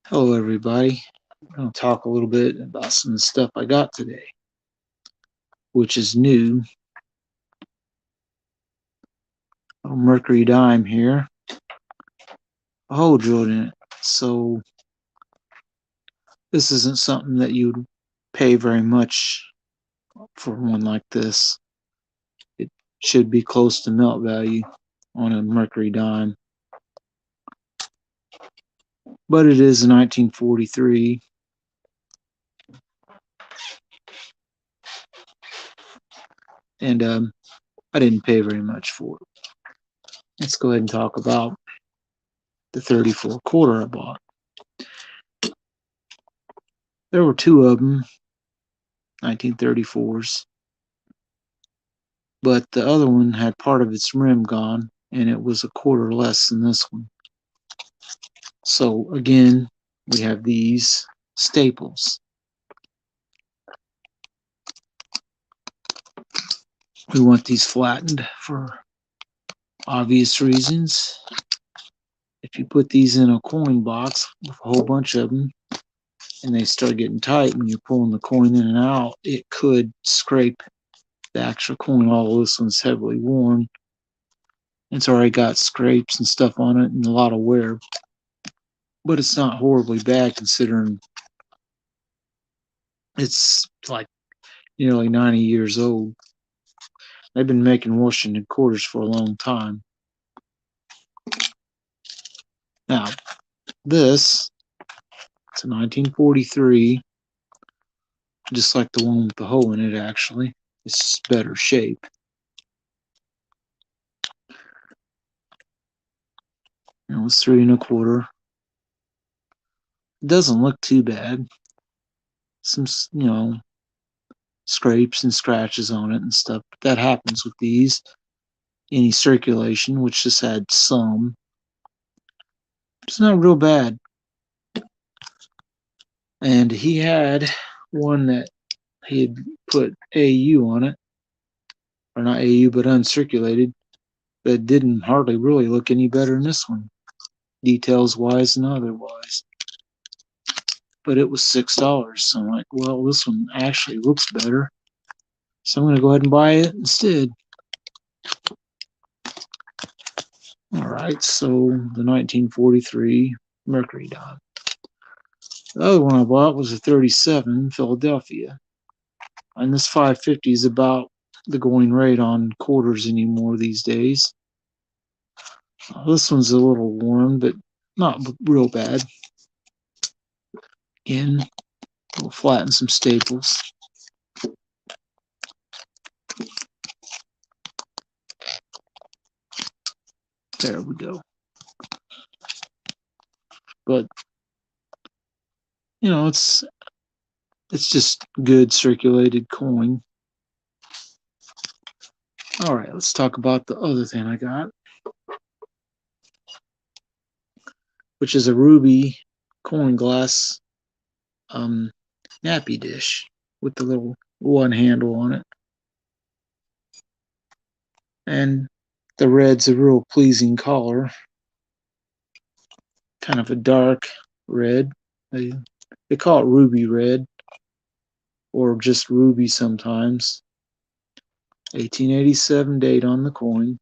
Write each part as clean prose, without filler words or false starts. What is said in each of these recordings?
Hello, everybody. I'm going to talk a little bit about some of the stuff I got today, which is new. A mercury dime here, a hole drilled in it. So this isn't something that you'd pay very much for one like this. It should be close to melt value on a mercury dime, but it is a 1943, and I didn't pay very much for it. Let's go ahead and talk about the 34 quarter I bought. There were two of them, 1934s, but the other one had part of its rim gone, and it was a quarter less than this one. So again, we have these staples. We want these flattened for obvious reasons. If you put these in a coin box with a whole bunch of them, and they start getting tight when you're pulling the coin in and out, it could scrape the actual coin. Although this one's heavily worn, it's already got scrapes and stuff on it and a lot of wear, but it's not horribly bad considering it's like nearly 90 years old. They've been making Washington quarters for a long time. Now, this, it's a 1943, just like the one with the hole in it, actually. It's just better shape. It was 3 1/4. It doesn't look too bad. Some, scrapes and scratches on it and stuff. But that happens with these. Any circulation, which just had some. It's not real bad. And he had one that he had put AU on it, or not AU, but uncirculated, that didn't hardly really look any better than this one, details wise and otherwise. But it was $6. So I'm like, well, this one actually looks better, so I'm going to go ahead and buy it instead. All right, so the 1943 mercury dime. The other one I bought was a 37 Philadelphia, and this 550 is about the going rate on quarters anymore these days. This one's a little worn, but not real bad. Again, we'll flatten some staples. There we go. But it's just good circulated coin. All right, let's talk about the other thing I got, which is a ruby coin glass nappy dish with the little one handle on it. And the red's a real pleasing color, kind of a dark red. They call it ruby red, or just ruby sometimes. 1887 date on the coin.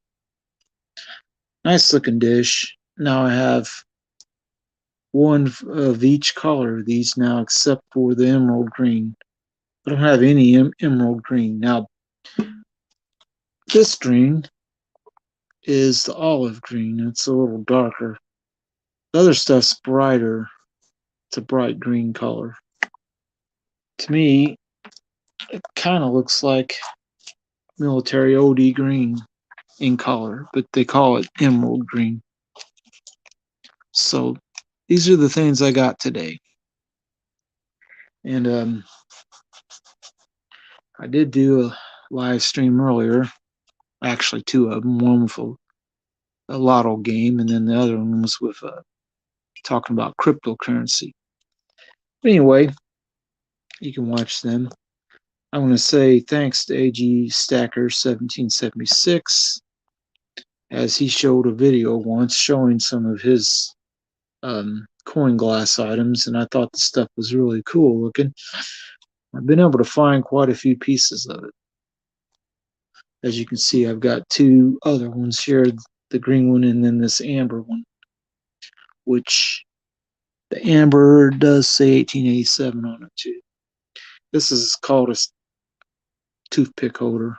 Nice looking dish. Now I have one of each color of these now, except for the emerald green. I don't have any emerald green. Now, this green is the olive green. It's a little darker. The other stuff's brighter. It's a bright green color. To me, it kind of looks like military OD green in color, but they call it emerald green. So these are the things I got today. And I did do a live stream earlier, actually two of them, one with a lotto game, and then the other one was with talking about cryptocurrency. But anyway, you can watch them. I want to say thanks to AG Stacker 1776, as he showed a video once showing some of his coin glass items, and I thought the stuff was really cool looking. I've been able to find quite a few pieces of it. As you can see, I've got two other ones here, the green one and then this amber one, which the amber does say 1887 on it too. This is called a toothpick holder,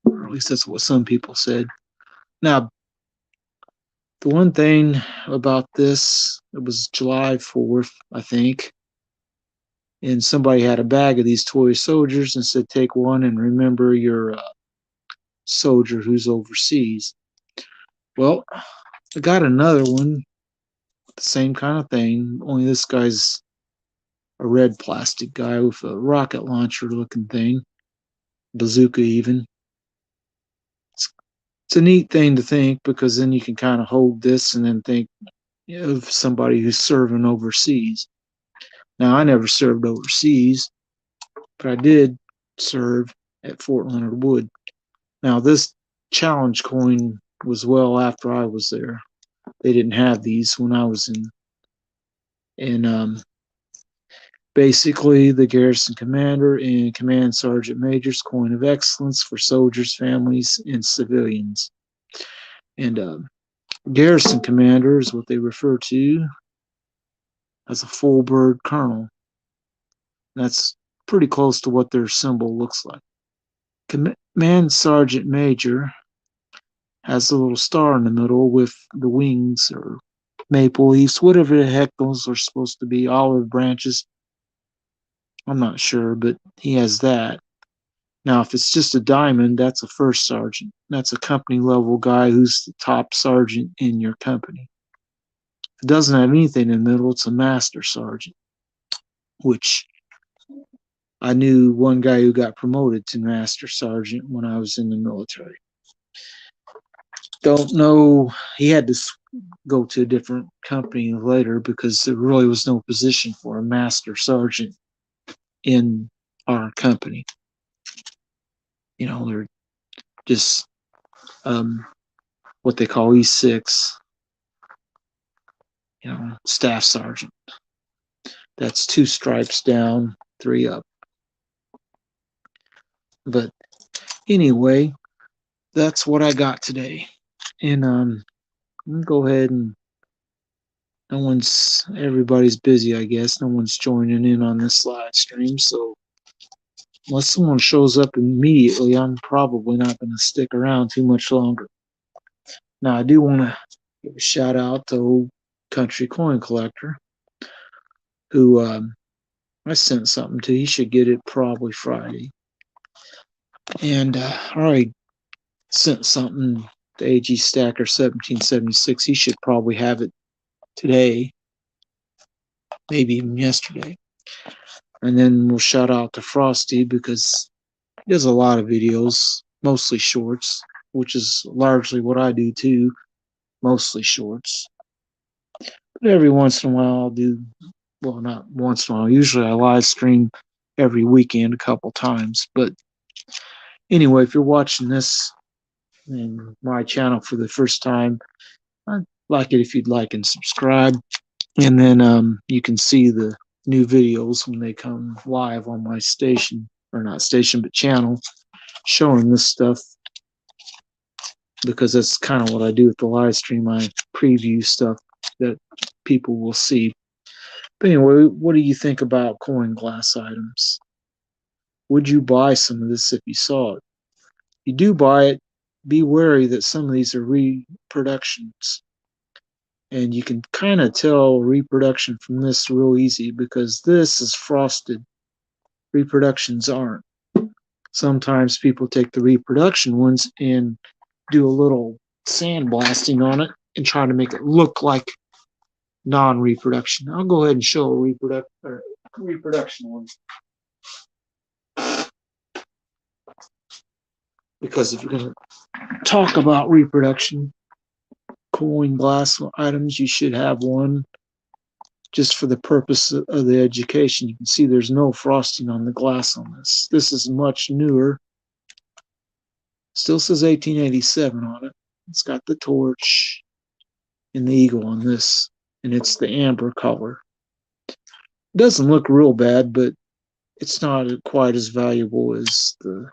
or at least that's what some people said. Now, the one thing about this, it was July 4th, I think, and somebody had a bag of these toy soldiers and said, take one and remember your soldier who's overseas. Well, I got another one, the same kind of thing, only this guy's a red plastic guy with a rocket launcher looking thing, bazooka even. It's a neat thing to think, because then you can kind of hold this and then think of somebody who's serving overseas. Now, I never served overseas, but I did serve at Fort Leonard Wood. Now, this challenge coin was well after I was there. They didn't have these when I was in. And basically, the garrison commander and command sergeant major's coin of excellence for soldiers, families, and civilians. And garrison commander is what they refer to as a full bird colonel. That's pretty close to what their symbol looks like. Command sergeant major has a little star in the middle with the wings or maple leaves, whatever the heck those are supposed to be, olive branches. I'm not sure, but he has that. Now, if it's just a diamond, that's a first sergeant. That's a company level guy who's the top sergeant in your company. If it doesn't have anything in the middle, it's a master sergeant, which I knew one guy who got promoted to master sergeant when I was in the military. Don't know, he had to go to a different company later because there really was no position for a master sergeant in our company. You know, they're just what they call E6, you know, staff sergeant. That's 2 stripes down, 3 up. But anyway, that's what I got today. And go ahead and everybody's busy, I guess. No one's joining in on this live stream, so unless someone shows up immediately, I'm probably not going to stick around too much longer. Now, I do want to give a shout out to Old Country Coin Collector, who I sent something to. He should get it probably Friday. And I already sent something to AG Stacker 1776. He should probably have it today, maybe even yesterday. And then we'll shout out to Frosty, because he does a lot of videos, mostly shorts, which is largely what I do too, mostly shorts. But every once in a while I'll do, well, not once in a while, usually I live stream every weekend a couple times. But anyway, if you're watching this in my channel for the first time, I'd like it if you'd like and subscribe. And then you can see the new videos when they come live on my station, or not station, but channel, showing this stuff, because that's kind of what I do with the live stream. I preview stuff that people will see. But anyway, what do you think about coin glass items? Would you buy some of this if you saw it? If you do buy it, be wary that some of these are reproductions. And you can kind of tell reproduction from this real easy, because this is frosted. Reproductions aren't. Sometimes people take the reproduction ones and do a little sandblasting on it and try to make it look like non-reproduction. I'll go ahead and show a reproduction one. Because if you're going to talk about reproduction coin glass items, you should have one just for the purpose of the education. You can see there's no frosting on the glass on this. This is much newer. Still says 1887 on it. It's got the torch and the eagle on this. and it's the amber color. It doesn't look real bad, but it's not quite as valuable as the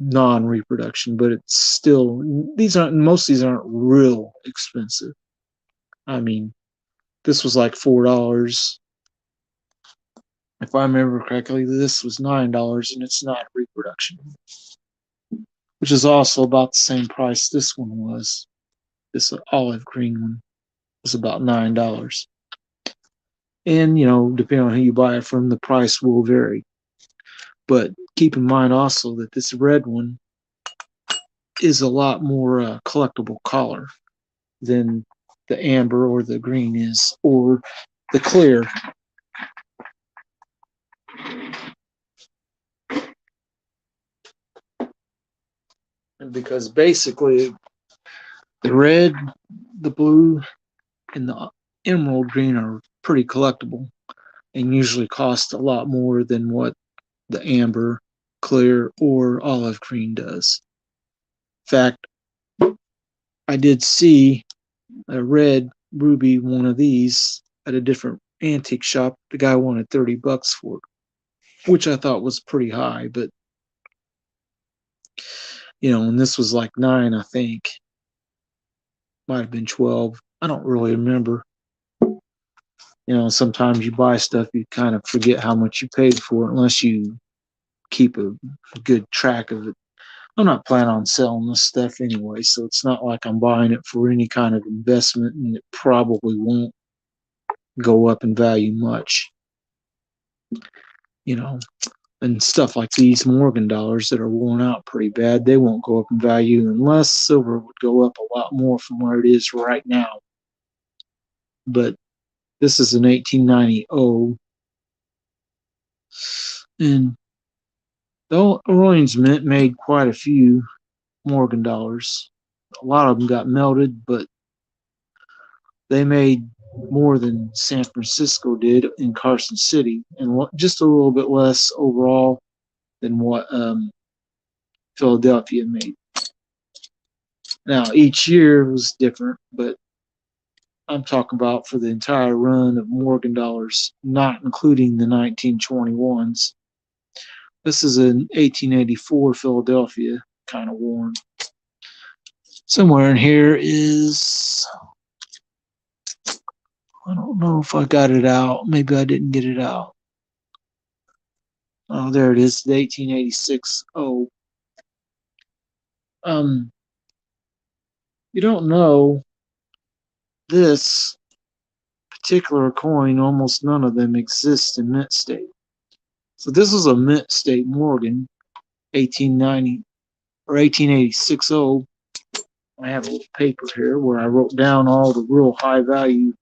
non-reproduction, but it's still, most of these aren't real expensive. I mean, this was like $4. If I remember correctly, this was $9, and it's not reproduction, which is also about the same price this one was. This olive green one was about $9. And, depending on who you buy it from, the price will vary. But keep in mind also that this red one is a lot more collectible color than the amber or the green is, or the clear. Because basically the red, the blue, and the emerald green are pretty collectible and usually cost a lot more than what the amber, clear, or olive green does. In fact, I did see a red ruby one of these at a different antique shop. The guy wanted $30 for it, which I thought was pretty high, but and this was like 9, I think. Might have been 12. I don't really remember. Sometimes you buy stuff, you kind of forget how much you paid for it unless you keep a good track of it. I'm not planning on selling this stuff anyway, so it's not like I'm buying it for any kind of investment, and it probably won't go up in value much. And stuff like these Morgan dollars that are worn out pretty bad, they won't go up in value unless silver would go up a lot more from where it is right now. But this is an 1890 O, and the Orleans Mint made quite a few Morgan dollars. A lot of them got melted, but they made more than San Francisco did in Carson City, and just a little bit less overall than what Philadelphia made. Now, each year was different, but I'm talking about for the entire run of Morgan dollars, not including the 1921s. This is an 1884 Philadelphia, kind of worn. Somewhere in here is, I don't know if I got it out. Maybe I didn't get it out. Oh, there it is, the 1886 O. You don't know, this particular coin, almost none of them exist in mint state. So this is a mint state Morgan, 1890 or 1886 O. I have a little paper here where I wrote down all the real high value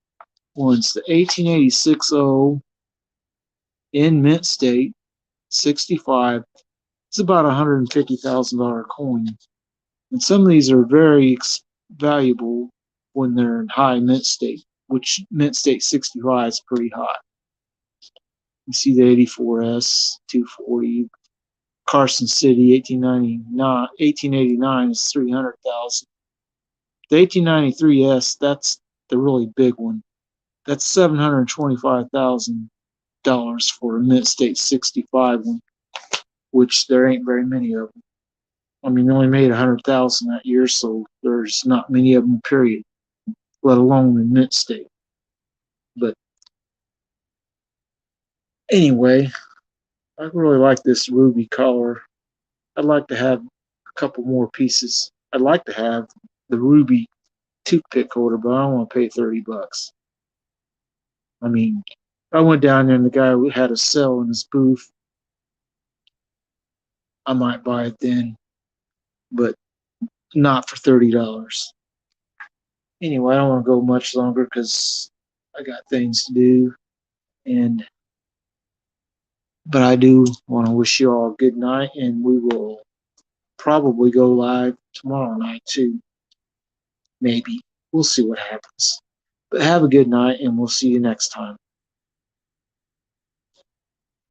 ones. The 1886 O in mint state, 65. It's about $150,000 coin. And some of these are very valuable when they're in high mint state, which mint state 65 is pretty hot. You see the 84S, 240. Carson City, 1889 is 300,000. The 1893S, that's the really big one. That's $725,000 for a mint state 65 one, which there ain't very many of them. I mean, they only made 100,000 that year, so there's not many of them, period, let alone in mint state. But anyway, I really like this ruby color. I'd like to have a couple more pieces. I'd like to have the ruby toothpick holder, but I don't want to pay $30. I mean, I went down there and the guy had a sale in his booth. I might buy it then, but not for $30. Anyway, I don't want to go much longer because I got things to do. But I do want to wish you all a good night, and we will probably go live tomorrow night too. Maybe. We'll see what happens. But have a good night, and we'll see you next time.